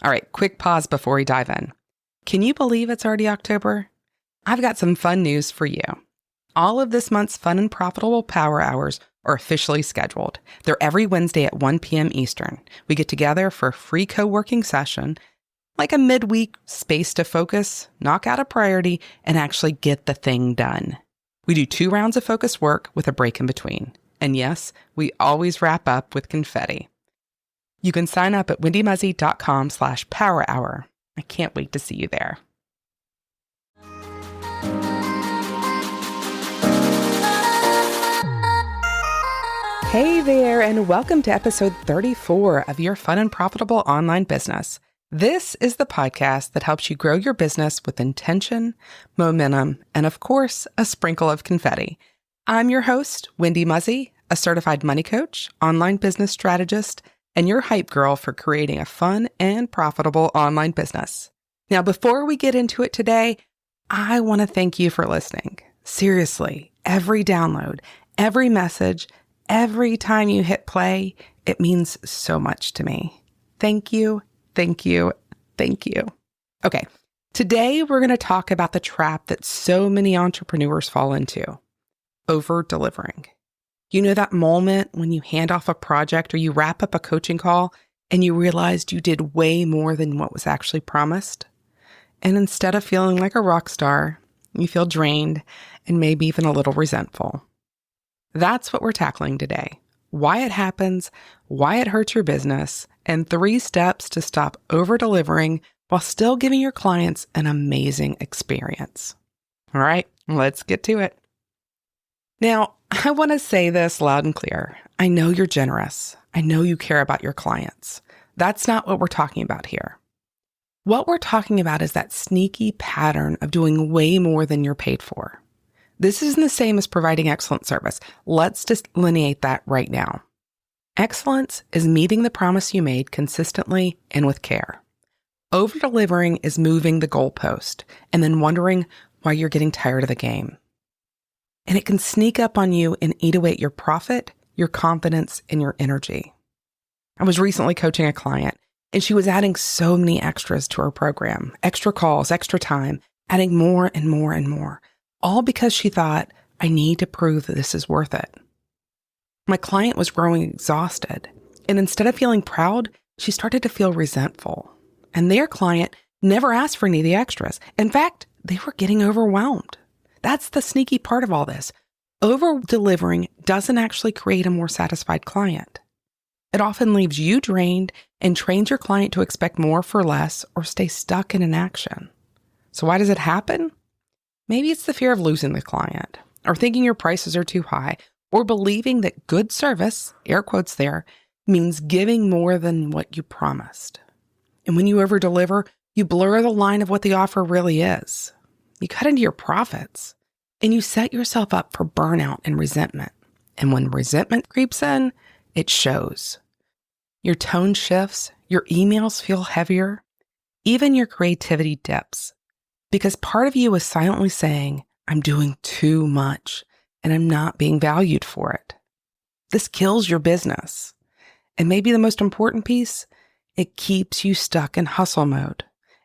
All right, quick pause before we dive in. Can you believe it's already October? I've got some fun news for you. All of this month's fun and profitable power hours are officially scheduled. They're every Wednesday at 1 p.m. Eastern. We get together for a free co-working session, like a midweek space to focus, knock out a priority, and actually get the thing done. We do 2 rounds of focus work with a break in between. And yes, we always wrap up with confetti. You can sign up at wendymuzzy.com/power hour. I can't wait to see you there. Hey there, and welcome to episode 34 of Your Fun and Profitable Online Business. This is the podcast that helps you grow your business with intention, momentum, and of course, a sprinkle of confetti. I'm your host, Wendy Muzzy, a certified money coach, online business strategist, and your hype girl for creating a fun and profitable online business. Now, before we get into it today, I want to thank you for listening. Seriously, every download, every message, every time you hit play, it means so much to me. Thank you, thank you, thank you. Okay, today we're going to talk about the trap that so many entrepreneurs fall into: over-delivering. You know that moment when you hand off a project or you wrap up a coaching call and you realized you did way more than what was actually promised? And instead of feeling like a rock star, you feel drained and maybe even a little resentful. That's what we're tackling today: why it happens, why it hurts your business, and 3 steps to stop over-delivering while still giving your clients an amazing experience. All right, let's get to it. Now, I want to say this loud and clear. I know you're generous. I know you care about your clients. That's not what we're talking about here. What we're talking about is that sneaky pattern of doing way more than you're paid for. This isn't the same as providing excellent service. Let's delineate that right now. Excellence is meeting the promise you made consistently and with care. Over-delivering is moving the goalpost and then wondering why you're getting tired of the game. And it can sneak up on you and eat away at your profit, your confidence, and your energy. I was recently coaching a client, and she was adding so many extras to her program: extra calls, extra time, adding more and more and more, all because she thought, I need to prove that this is worth it. My client was growing exhausted, and instead of feeling proud, she started to feel resentful. And their client never asked for any of the extras. In fact, they were getting overwhelmed. That's the sneaky part of all this. Over-delivering doesn't actually create a more satisfied client. It often leaves you drained and trains your client to expect more for less or stay stuck in inaction. So why does it happen? Maybe it's the fear of losing the client, or thinking your prices are too high, or believing that good service, air quotes there, means giving more than what you promised. And when you over-deliver, you blur the line of what the offer really is. You cut into your profits, and you set yourself up for burnout and resentment. And when resentment creeps in, it shows. Your tone shifts, your emails feel heavier, even your creativity dips. Because part of you is silently saying, I'm doing too much, and I'm not being valued for it. This kills your business. And maybe the most important piece, it keeps you stuck in hustle mode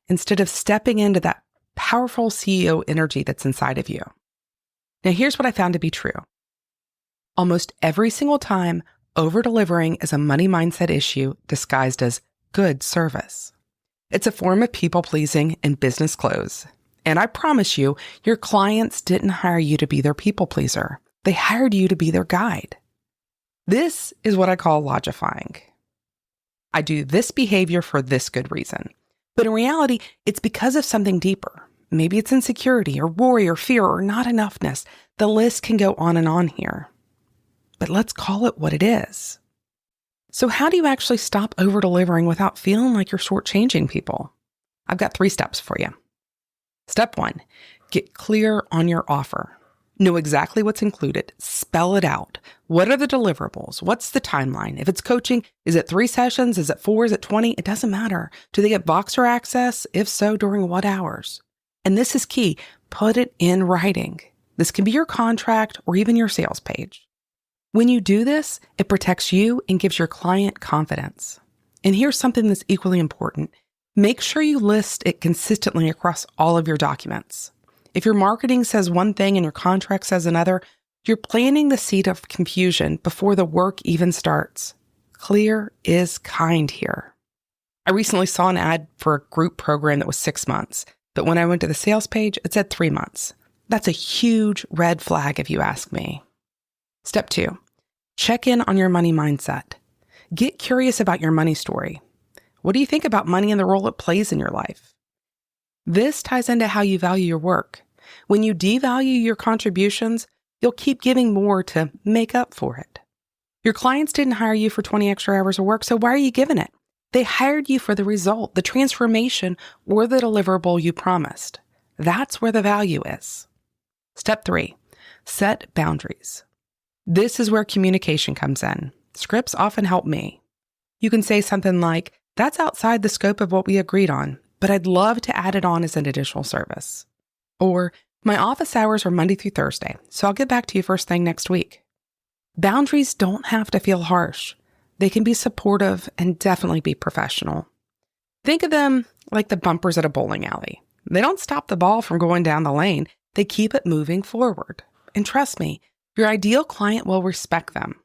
instead of stepping into that powerful CEO energy that's inside of you. Now, here's what I found to be true. Almost every single time, over-delivering is a money mindset issue disguised as good service. It's a form of people-pleasing in business clothes. And I promise you, your clients didn't hire you to be their people pleaser. They hired you to be their guide. This is what I call logifying. I do this behavior for this good reason. But in reality, it's because of something deeper. Maybe it's insecurity or worry or fear or not enoughness. The list can go on here. But let's call it what it is. So how do you actually stop over-delivering without feeling like you're shortchanging people? I've got 3 steps for you. Step 1, get clear on your offer. Know exactly what's included. Spell it out. What are the deliverables? What's the timeline? If it's coaching, is it 3 sessions? Is it 4? Is it 20? It doesn't matter. Do they get Voxer access? If so, during what hours? And this is key. Put it in writing. This can be your contract or even your sales page. When you do this, it protects you and gives your client confidence. And here's something that's equally important. Make sure you list it consistently across all of your documents. If your marketing says one thing and your contract says another, you're planting the seed of confusion before the work even starts. Clear is kind here. I recently saw an ad for a group program that was 6 months, but when I went to the sales page, it said 3 months. That's a huge red flag if you ask me. Step 2, check in on your money mindset. Get curious about your money story. What do you think about money and the role it plays in your life? This ties into how you value your work. When you devalue your contributions, you'll keep giving more to make up for it. Your clients didn't hire you for 20 extra hours of work, so why are you giving it? They hired you for the result, the transformation, or the deliverable you promised. That's where the value is. Step 3, set boundaries. This is where communication comes in. Scripts often help me. You can say something like, "That's outside the scope of what we agreed on, but I'd love to add it on as an additional service." Or, "My office hours are Monday through Thursday, so I'll get back to you first thing next week." Boundaries don't have to feel harsh. They can be supportive and definitely be professional. Think of them like the bumpers at a bowling alley. They don't stop the ball from going down the lane. They keep it moving forward. And trust me, your ideal client will respect them.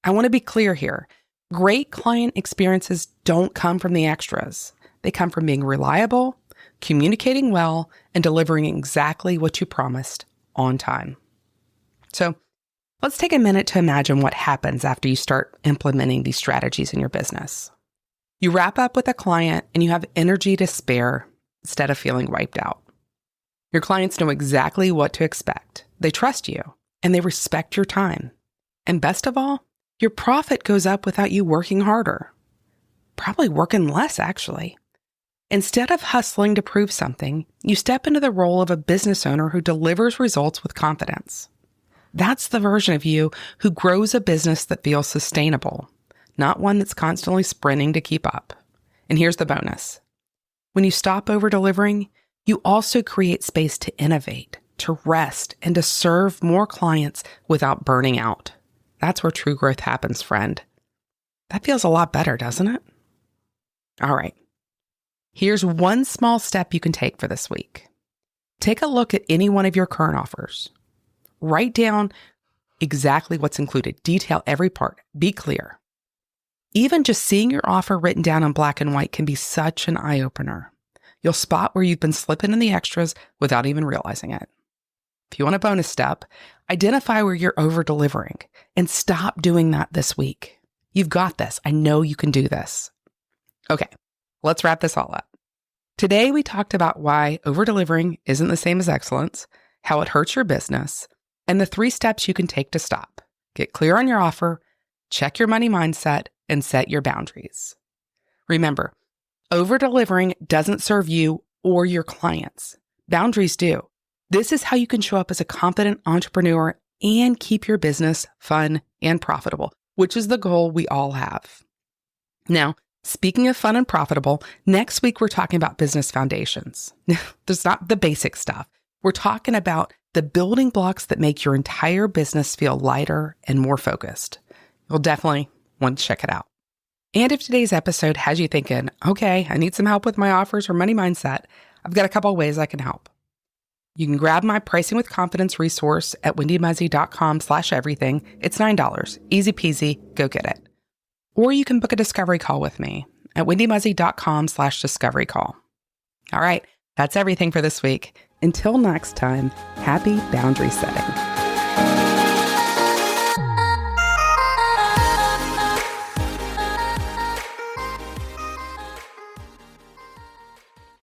I want to be clear here. Great client experiences don't come from the extras. They come from being reliable, communicating well, and delivering exactly what you promised on time. So let's take a minute to imagine what happens after you start implementing these strategies in your business. You wrap up with a client and you have energy to spare instead of feeling wiped out. Your clients know exactly what to expect. They trust you and they respect your time. And best of all, your profit goes up without you working harder. Probably working less, actually. Instead of hustling to prove something, you step into the role of a business owner who delivers results with confidence. That's the version of you who grows a business that feels sustainable, not one that's constantly sprinting to keep up. And here's the bonus. When you stop over-delivering, you also create space to innovate, to rest, and to serve more clients without burning out. That's where true growth happens, friend. That feels a lot better, doesn't it? All right. Here's one small step you can take for this week. Take a look at any one of your current offers. Write down exactly what's included. Detail every part. Be clear. Even just seeing your offer written down in black and white can be such an eye-opener. You'll spot where you've been slipping in the extras without even realizing it. If you want a bonus step, identify where you're over-delivering and stop doing that this week. You've got this. I know you can do this. Okay, let's wrap this all up. Today, we talked about why over-delivering isn't the same as excellence, how it hurts your business, and the 3 steps you can take to stop. Get clear on your offer, check your money mindset, and set your boundaries. Remember, over-delivering doesn't serve you or your clients. Boundaries do. This is how you can show up as a confident entrepreneur and keep your business fun and profitable, which is the goal we all have. Now, speaking of fun and profitable, next week we're talking about business foundations. There's not the basic stuff. We're talking about the building blocks that make your entire business feel lighter and more focused. You'll definitely want to check it out. And if today's episode has you thinking, okay, I need some help with my offers or money mindset, I've got a couple of ways I can help. You can grab my Pricing with Confidence resource at wendymuzzy.com/everything. It's $9. Easy peasy. Go get it. Or you can book a discovery call with me at wendymuzzy.com/discovery call. All right. That's everything for this week. Until next time, happy boundary setting.